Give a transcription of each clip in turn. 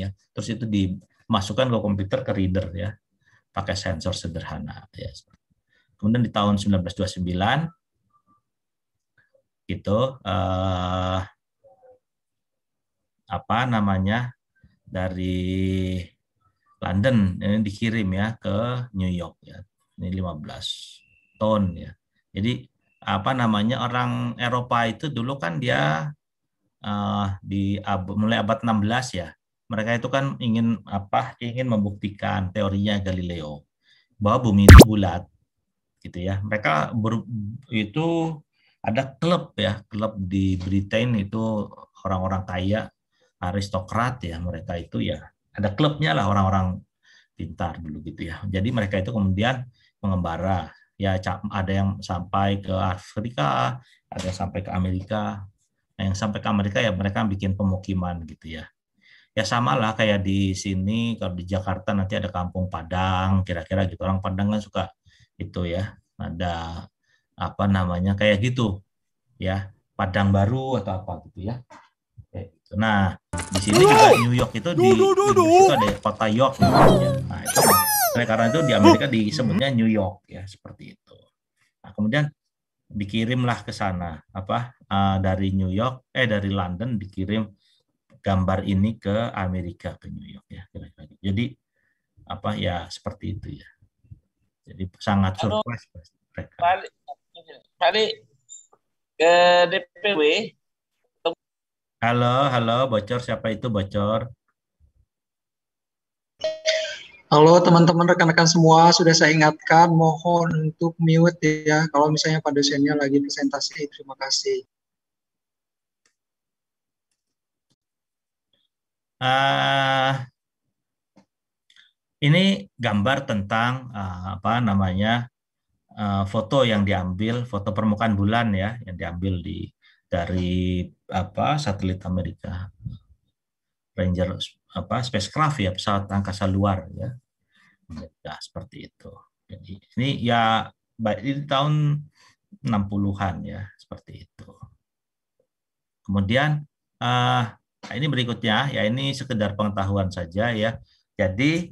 ya. Terus itu dimasukkan ke komputer, ke reader ya, pakai sensor sederhana ya. Kemudian di tahun 1929 gitu apa namanya, dari London ini dikirim ya ke New York ya. Ini 15 ton ya. Jadi apa namanya, orang Eropa itu dulu kan dia mulai abad 16 ya. Mereka itu kan ingin membuktikan teorinya Galileo bahwa bumi itu bulat gitu ya. Mereka itu ada klub ya, klub di Britain itu orang-orang kaya, aristokrat ya, mereka itu ya ada klubnya lah, orang-orang pintar dulu gitu ya. Jadi mereka itu kemudian mengembara ya, ada yang sampai ke Afrika, ada yang sampai ke Amerika. Nah, yang sampai ke Amerika ya mereka bikin pemukiman gitu ya. Ya sama lah kayak di sini, kalau di Jakarta nanti ada Kampung Padang, kira-kira gitu. Orang Padang kan suka itu ya, ada apa namanya kayak gitu ya, Padang Baru atau apa gitu ya. Nah, di sini juga New York itu di Inggris itu ada kota York namanya. Nah, itu karena itu di Amerika disebutnya New York ya, seperti itu. Nah, kemudian dikirimlah ke sana dari New York dari London dikirim gambar ini ke Amerika, ke New York ya kira-kira. Jadi apa ya, seperti itu ya. Jadi sangat surprise mereka. Balik ke DPW. Halo, halo, bocor, siapa itu bocor? Halo teman-teman, rekan-rekan semua, sudah saya ingatkan, mohon untuk mute ya, kalau misalnya Pak dosennya lagi presentasi. Terima kasih. Ini gambar tentang apa namanya, foto yang diambil, foto permukaan bulan ya, yang diambil dari satelit Amerika, Ranger spacecraft ya, pesawat angkasa luar ya. Ya, seperti itu. Jadi ini ya di tahun 60-an ya, seperti itu. Kemudian ini berikutnya ya, ini sekedar pengetahuan saja ya. Jadi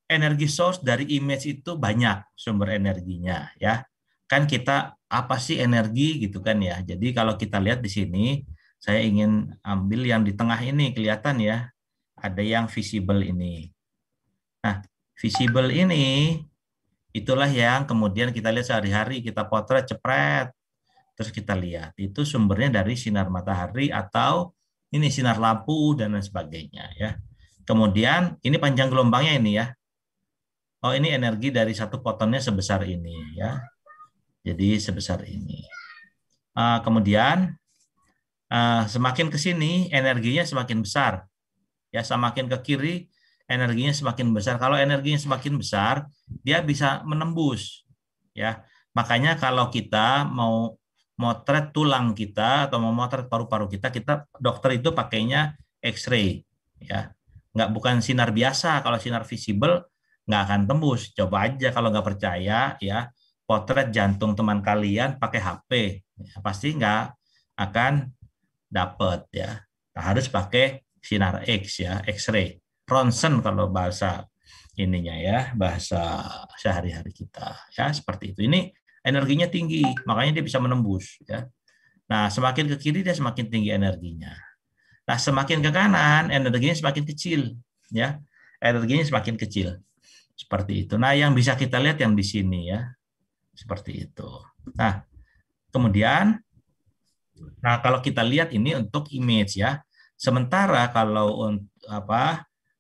energi source dari image itu banyak sumber energinya ya. Kan kita apa sih energi gitu kan ya. Jadi kalau kita lihat di sini, saya ingin ambil yang di tengah ini, kelihatan ya. Ada yang visible ini. Nah, visible ini itulah yang kemudian kita lihat sehari-hari, kita potret, cepret, terus kita lihat. Itu sumbernya dari sinar matahari atau ini sinar lampu dan lain sebagainya ya. Kemudian ini panjang gelombangnya ini ya. Oh, ini energi dari satu fotonnya sebesar ini ya. Jadi sebesar ini. Kemudian semakin ke sini energinya semakin besar. Ya, semakin ke kiri energinya semakin besar. Kalau energinya semakin besar, dia bisa menembus ya. Makanya kalau kita mau motret tulang kita atau mau motret paru-paru kita, dokter itu pakainya X-ray ya. Bukan sinar biasa. Kalau sinar visible nggak akan tembus. Coba aja kalau nggak percaya ya, potret jantung teman kalian pakai HP, ya, pasti nggak akan dapet ya. Nah, harus pakai sinar X ya, X-ray, ronsen kalau bahasa ininya ya, bahasa sehari-hari kita ya, seperti itu. Ini energinya tinggi, makanya dia bisa menembus ya. Nah, semakin ke kiri dia semakin tinggi energinya. Nah, semakin ke kanan energinya semakin kecil ya. Energinya semakin kecil. Seperti itu. Nah, yang bisa kita lihat yang di sini ya. Seperti itu. Nah, kemudian kalau kita lihat ini untuk image ya. Sementara kalau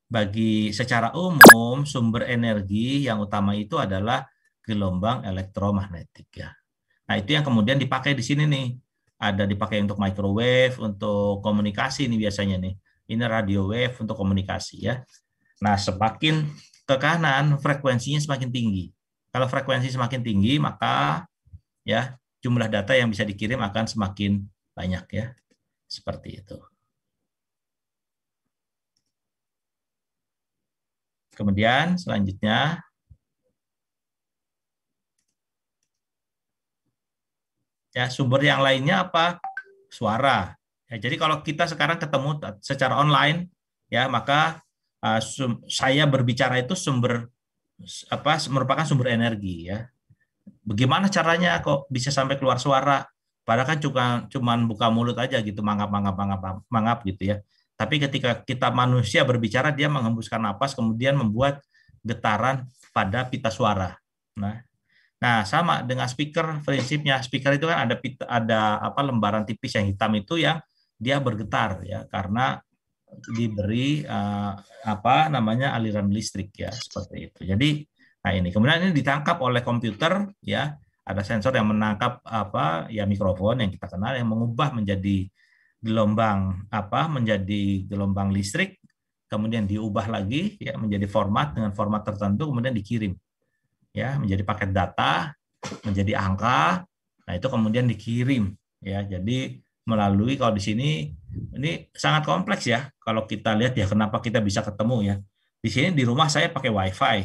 bagi secara umum sumber energi yang utama itu adalah gelombang elektromagnetik ya. Nah, itu yang kemudian dipakai di sini nih. Ada dipakai untuk microwave, untuk komunikasi nih biasanya nih. Ini radio wave untuk komunikasi ya. Nah, semakin ke kanan frekuensinya semakin tinggi. Kalau frekuensi semakin tinggi, maka ya jumlah data yang bisa dikirim akan semakin banyak ya. Seperti itu. Kemudian selanjutnya ya, sumber yang lainnya apa? Suara Ya, jadi kalau kita sekarang ketemu secara online, ya maka saya berbicara itu merupakan sumber energi ya. Bagaimana caranya kok bisa sampai keluar suara? Padahal kan cuman buka mulut aja gitu, mangap mangap mangap mangap gitu ya. Tapi ketika kita manusia berbicara, dia menghembuskan napas, kemudian membuat getaran pada pita suara. Nah, sama dengan speaker prinsipnya. Speaker itu kan ada apa lembaran tipis yang hitam itu yang dia bergetar ya karena diberi apa namanya aliran listrik ya seperti itu. Jadi nah ini kemudian ini ditangkap oleh komputer ya, ada sensor yang menangkap apa ya mikrofon yang kita kenal yang mengubah menjadi gelombang listrik, kemudian diubah lagi ya menjadi dengan format tertentu, kemudian dikirim ya menjadi paket data, menjadi angka. Nah, itu kemudian dikirim ya. Jadi melalui kalau di sini ini sangat kompleks ya. Kalau kita lihat ya kenapa kita bisa ketemu ya. Di sini di rumah saya pakai WiFi.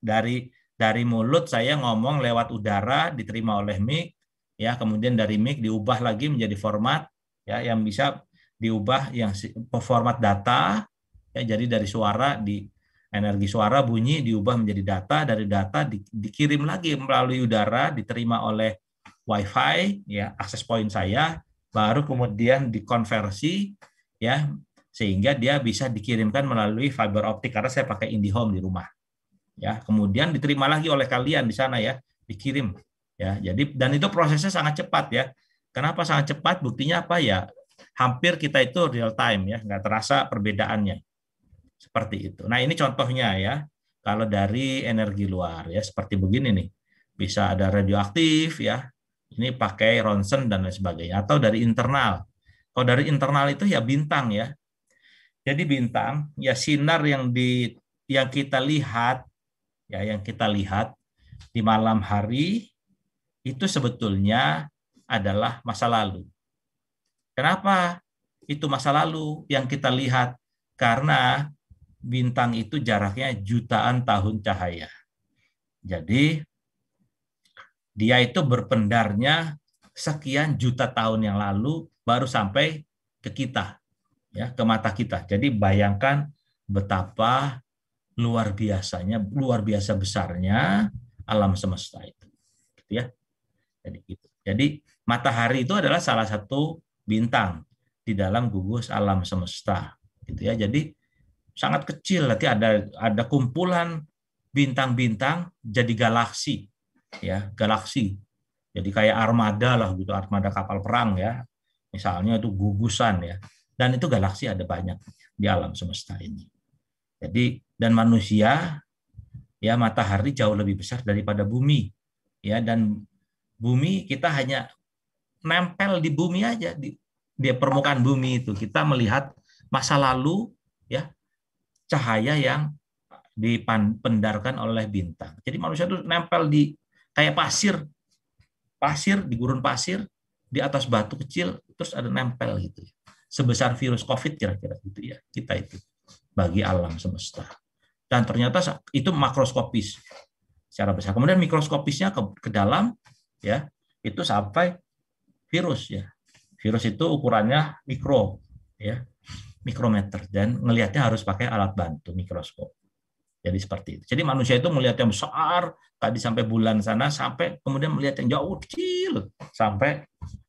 Dari mulut saya ngomong lewat udara diterima oleh mic ya, kemudian dari mic diubah lagi menjadi format ya yang bisa diubah yang format data ya, jadi dari suara energi suara bunyi diubah menjadi data, dari data dikirim lagi melalui udara diterima oleh WiFi ya akses point saya, baru kemudian dikonversi ya sehingga dia bisa dikirimkan melalui fiber optik karena saya pakai IndiHome di rumah ya, kemudian diterima lagi oleh kalian di sana ya, dikirim ya. Jadi dan itu prosesnya sangat cepat ya. Kenapa sangat cepat? Buktinya apa ya, hampir kita itu real time ya, nggak terasa perbedaannya seperti itu. Nah, ini contohnya ya. Kalau dari energi luar ya seperti begini nih. Bisa ada radioaktif ya. Ini pakai ronsen dan lain sebagainya, atau dari internal. Kalau dari internal itu ya bintang ya. Jadi bintang ya sinar yang kita lihat ya, yang kita lihat di malam hari itu sebetulnya adalah masa lalu. Kenapa itu masa lalu yang kita lihat? Karena bintang itu jaraknya jutaan tahun cahaya. Jadi dia itu berpendarnya sekian juta tahun yang lalu baru sampai ke kita, ya, ke mata kita. Jadi bayangkan betapa luar biasa besarnya alam semesta itu, gitu ya. Jadi gitu. Jadi matahari itu adalah salah satu bintang di dalam gugus alam semesta, gitu ya. Jadi sangat kecil, nanti ada kumpulan bintang-bintang jadi galaksi, ya galaksi. Jadi kayak armada lah gitu, armada kapal perang ya, misalnya itu gugusan ya. Dan itu galaksi ada banyak di alam semesta ini. Jadi dan manusia ya matahari jauh lebih besar daripada bumi ya, dan bumi kita hanya nempel di bumi aja di permukaan bumi itu kita melihat masa lalu ya, cahaya yang dipendarkan oleh bintang. Jadi manusia itu nempel di kayak pasir di gurun pasir di atas batu kecil terus ada nempel gitu. Sebesar virus COVID kira-kira gitu ya kita itu bagi alam semesta. Dan ternyata itu makroskopis secara besar. Kemudian mikroskopisnya ke dalam ya itu sampai virus ya. Virus itu ukurannya mikro ya, mikrometer, dan ngelihatnya harus pakai alat bantu mikroskop. Jadi seperti itu. Jadi manusia itu melihat yang besar tadi sampai bulan sana, sampai kemudian melihat yang jauh kecil sampai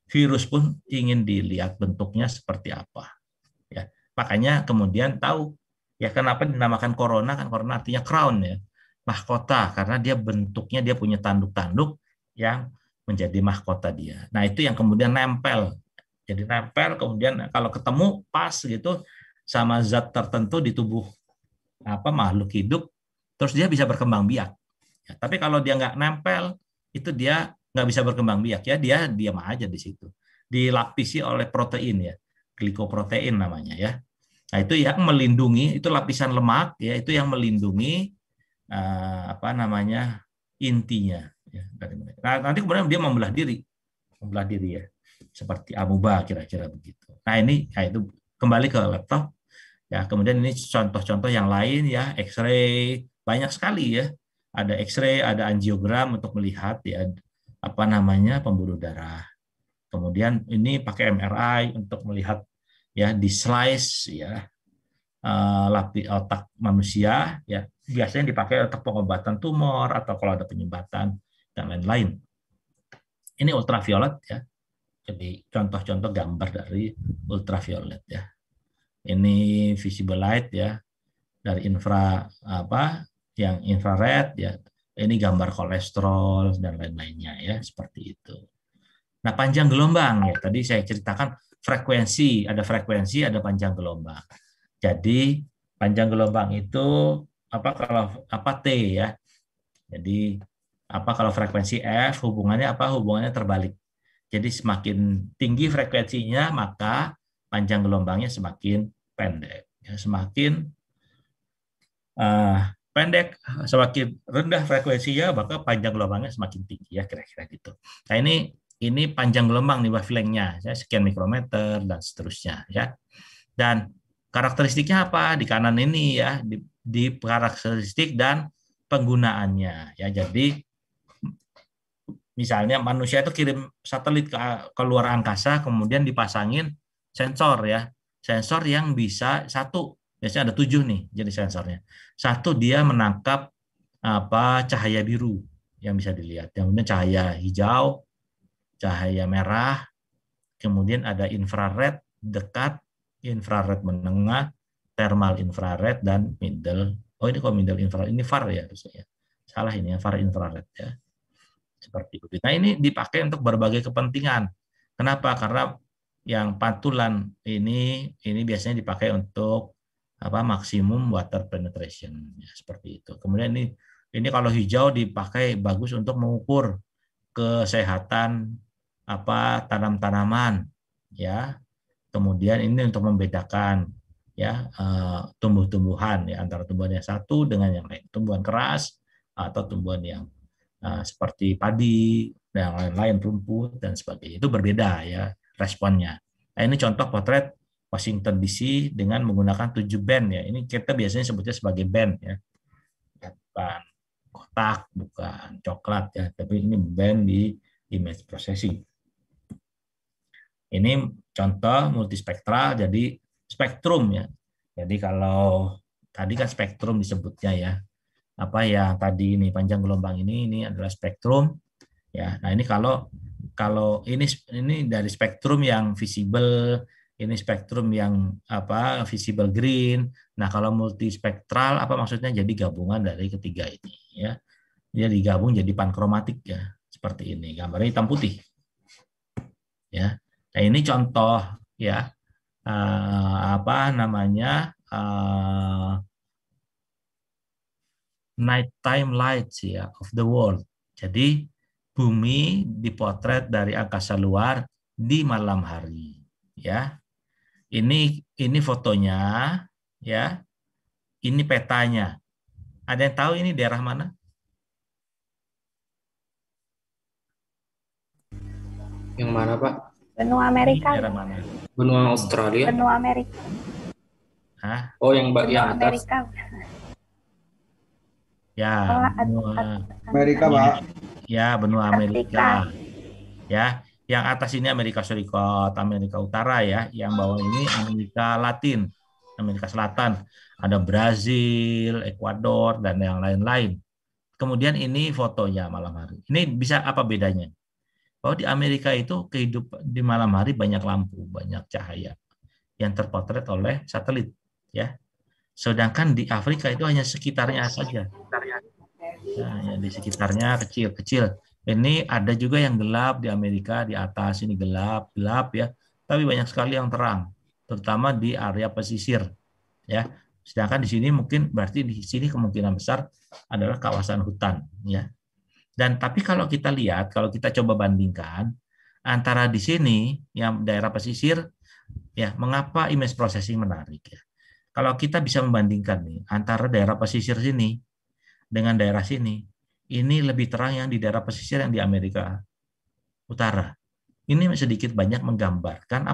virus pun ingin dilihat bentuknya seperti apa. Ya, makanya kemudian tahu ya kenapa dinamakan corona, kan corona artinya crown ya, mahkota, karena dia bentuknya dia punya tanduk-tanduk yang menjadi mahkota dia. Nah, itu yang kemudian nempel. Jadi nempel kemudian kalau ketemu pas gitu sama zat tertentu di tubuh makhluk hidup, terus dia bisa berkembang biak. Ya, tapi kalau dia nggak nempel, itu dia nggak bisa berkembang biak ya, dia diam aja di situ. Dilapisi oleh protein ya, glikoprotein namanya ya. Nah, itu yang melindungi, itu lapisan lemak ya, itu yang melindungi intinya ya. Nah, nanti kemudian dia membelah diri ya, seperti amuba kira-kira begitu. Nah, ini itu kembali ke laptop ya. Kemudian ini contoh-contoh yang lain ya, X-ray banyak sekali ya. Ada X-ray, ada angiogram untuk melihat ya pembuluh darah. Kemudian ini pakai MRI untuk melihat ya di slice ya otak manusia ya biasanya dipakai untuk pengobatan tumor atau kalau ada penyumbatan dan lain-lain. Ini ultraviolet ya. Jadi contoh-contoh gambar dari ultraviolet ya. Ini visible light ya dari yang infrared ya. Ini gambar kolesterol dan lain-lainnya ya seperti itu. Nah, panjang gelombang ya tadi saya ceritakan ada frekuensi, ada panjang gelombang. Jadi panjang gelombang itu T ya. Jadi kalau frekuensi F hubungannya Hubungannya terbalik. Jadi semakin tinggi frekuensinya maka panjang gelombangnya semakin pendek. Ya, semakin pendek, semakin rendah frekuensinya maka panjang gelombangnya semakin tinggi ya kira-kira gitu. Nah ini panjang gelombang nih wavelength-nya, ya, sekian mikrometer dan seterusnya ya. Dan karakteristiknya apa di kanan ini ya di karakteristik dan penggunaannya ya. Jadi misalnya manusia itu kirim satelit ke luar angkasa kemudian dipasangin sensor ya. Sensor yang bisa biasanya ada 7 nih jadi sensornya. Satu dia menangkap cahaya biru yang bisa dilihat. Kemudian cahaya hijau, cahaya merah, kemudian ada infrared dekat, infrared menengah, thermal infrared dan middle. Oh ini kok middle infrared, ini far ya harusnya. Salah ini ya, far infrared ya. Seperti itu. Nah ini dipakai untuk berbagai kepentingan. Kenapa? Karena yang pantulan ini biasanya dipakai untuk maksimum water penetration ya, seperti itu. Kemudian ini kalau hijau dipakai bagus untuk mengukur kesehatan tanam-tanaman ya. Kemudian ini untuk membedakan ya tumbuh-tumbuhan ya antara tumbuhan yang satu dengan yang lain, tumbuhan keras atau tumbuhan yang seperti padi dan lain-lain, rumput dan sebagainya. Itu berbeda ya responnya. Nah, ini contoh potret Washington DC dengan menggunakan 7 band ya. Ini kita biasanya sebutnya sebagai band ya. Bukan kotak, bukan coklat ya, tapi ini band di image processing. Ini contoh multispektral, jadi spektrum ya. Jadi kalau tadi kan spektrum disebutnya ya. Yang tadi ini panjang gelombang ini adalah spektrum ya. Nah, ini kalau ini dari spektrum yang visible, ini spektrum yang visible green. Nah, kalau multispektral maksudnya? Jadi gabungan dari ketiga ini ya. Dia digabung jadi pankromatik ya, seperti ini. Gambarnya hitam putih. Ya. Nah, ini contoh ya nighttime lights ya of the world. Jadi bumi dipotret dari angkasa luar di malam hari ya. Ini fotonya ya. Ini petanya. Ada yang tahu ini daerah mana? Yang mana, Pak? Benua Amerika. Daerah mana? Benua Australia. Benua Amerika. Hah? Oh, yang atas. Amerika. Ya, benua Amerika, Pak. Ya, benua Amerika. Ya, yang atas ini Amerika Serikat, Amerika Utara ya, yang bawah ini Amerika Latin, Amerika Selatan. Ada Brazil, Ekuador dan yang lain-lain. Kemudian ini fotonya malam hari. Ini bisa apa bedanya? Bahwa di Amerika itu kehidupan di malam hari banyak lampu, banyak cahaya yang terpotret oleh satelit ya. Sedangkan di Afrika itu hanya sekitarnya saja. Nah, ya, di sekitarnya kecil-kecil. Ini ada juga yang gelap di Amerika, di atas ini gelap ya. Tapi banyak sekali yang terang, terutama di area pesisir ya. Sedangkan di sini mungkin berarti di sini kemungkinan besar adalah kawasan hutan ya. Dan tapi kalau kita lihat, kalau kita coba bandingkan antara di sini yang daerah pesisir ya, mengapa image processing menarik ya? Kalau kita bisa membandingkan nih antara daerah pesisir sini dengan daerah sini, ini lebih terang yang di daerah pesisir yang di Amerika Utara. Ini sedikit banyak menggambarkan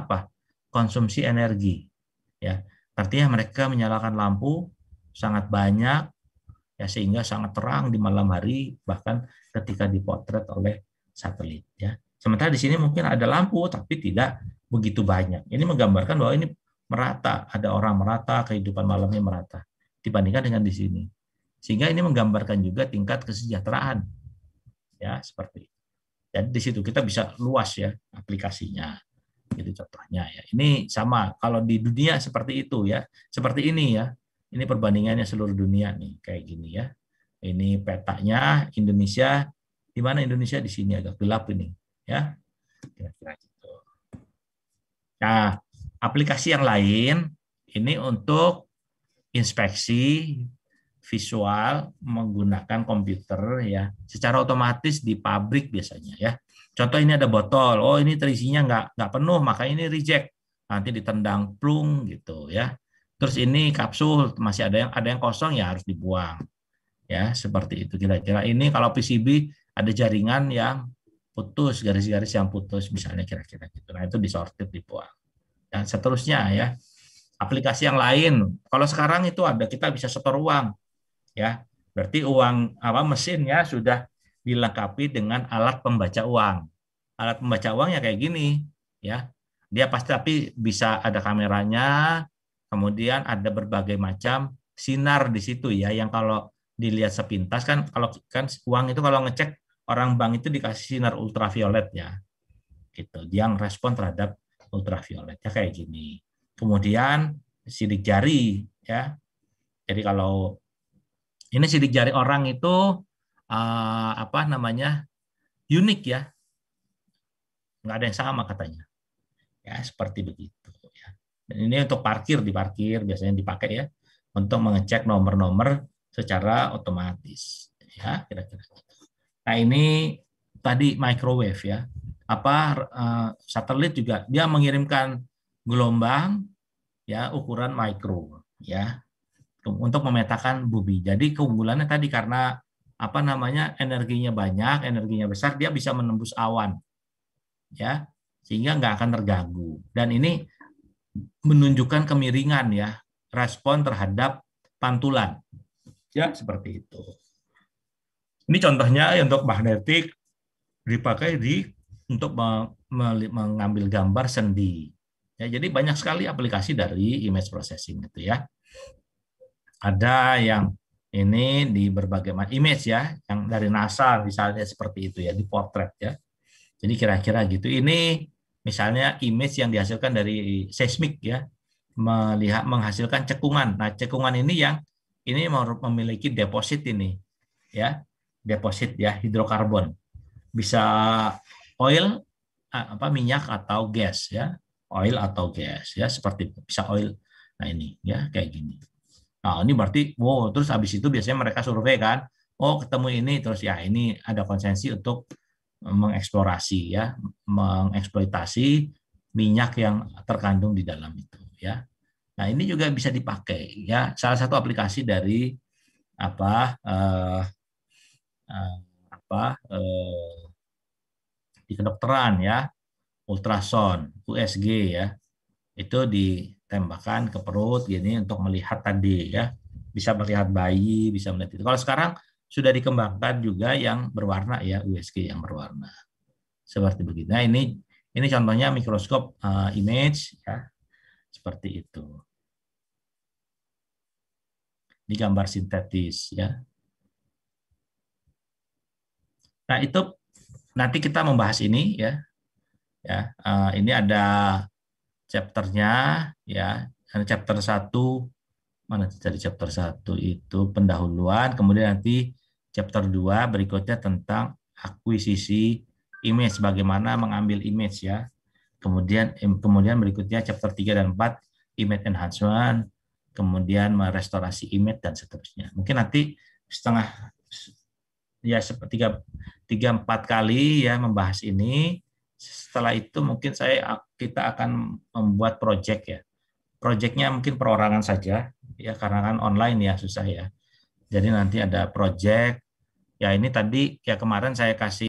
konsumsi energi ya. Artinya mereka menyalakan lampu sangat banyak ya, sehingga sangat terang di malam hari bahkan ketika dipotret oleh satelit ya. Sementara di sini mungkin ada lampu tapi tidak begitu banyak. Ini menggambarkan bahwa ini merata, ada orang merata, kehidupan malamnya merata dibandingkan dengan di sini. Sehingga ini menggambarkan juga tingkat kesejahteraan. Ya, seperti itu. Jadi di situ kita bisa luas ya aplikasinya. Itu contohnya ya. Ini sama kalau di dunia seperti itu ya. Seperti ini ya. Ini perbandingannya seluruh dunia nih kayak gini ya. Ini petanya Indonesia. Di mana Indonesia? Di sini agak gelap ini ya. Kira-kira gitu. Nah, aplikasi yang lain ini untuk inspeksi visual menggunakan komputer ya, secara otomatis di pabrik biasanya ya. Contoh ini ada botol, oh ini terisinya nggak penuh, maka ini reject, nanti ditendang plung gitu ya. Terus ini kapsul masih ada yang kosong ya harus dibuang ya, seperti itu kira-kira. Ini kalau PCB ada jaringan yang putus, garis-garis yang putus misalnya kira-kira gitu. Nah itu disortir dibuang dan seterusnya ya. Aplikasi yang lain, kalau sekarang itu ada kita bisa setor uang, ya berarti uang mesinnya sudah dilengkapi dengan alat pembaca uang. Alat pembaca uangnya kayak gini, ya dia pasti tapi bisa ada kameranya, kemudian ada berbagai macam sinar di situ ya, yang kalau dilihat sepintas kan kalau kan uang itu kalau ngecek orang bank itu dikasih sinar ultraviolet ya, gitu, yang respon terhadap ultraviolet ya kayak gini. Kemudian sidik jari ya. Jadi kalau ini sidik jari orang itu unik ya, nggak ada yang sama katanya. Ya seperti begitu. Ya. Dan ini untuk di parkir biasanya dipakai ya untuk mengecek nomor-nomor secara otomatis. Ya kira-kira. Nah ini tadi microwave ya. Satelit juga dia mengirimkan gelombang ya ukuran mikro ya untuk memetakan bumi. Jadi keunggulannya tadi karena energinya banyak, energinya besar, dia bisa menembus awan ya sehingga nggak akan terganggu. Dan ini menunjukkan kemiringan ya, respon terhadap pantulan ya seperti itu. Ini contohnya untuk magnetik dipakai untuk mengambil gambar sendi. Ya, jadi banyak sekali aplikasi dari image processing itu ya. Ada yang ini di berbagai macam image ya, yang dari NASA misalnya seperti itu ya, di portrait ya. Jadi kira-kira gitu. Ini misalnya image yang dihasilkan dari seismik ya, menghasilkan cekungan. Nah, cekungan ini memiliki deposit ini ya, deposit ya hidrokarbon. Bisa oil minyak atau gas ya, oil atau gas ya, seperti bisa oil. Nah ini ya kayak gini. Nah ini berarti terus habis itu biasanya mereka survei kan, ketemu ini, terus ya ini ada konsensi untuk mengeksplorasi ya, mengeksploitasi minyak yang terkandung di dalam itu ya. Nah ini juga bisa dipakai ya, salah satu aplikasi dari di kedokteran ya, ultrasound, USG ya, itu ditembakkan ke perut gini untuk melihat tadi ya, bisa melihat bayi, bisa melihat itu. Kalau sekarang sudah dikembangkan juga yang berwarna ya, USG yang berwarna seperti begitu. Nah ini contohnya mikroskop image ya, seperti itu. Ini gambar sintetis ya. Nah itu nanti kita membahas ini ya. Ya, ini ada chapternya ya. Ada chapter 1, mana dari chapter 1 itu pendahuluan, kemudian nanti chapter 2 berikutnya tentang akuisisi image, bagaimana mengambil image ya. Kemudian berikutnya chapter 3 dan 4 image enhancement, kemudian merestorasi image dan seterusnya. Mungkin nanti ya 3-4 kali ya membahas ini. Setelah itu mungkin kita akan membuat project ya. Projectnya mungkin perorangan saja ya, karena kan online ya susah ya. Jadi nanti ada project ya, ini tadi ya kemarin saya kasih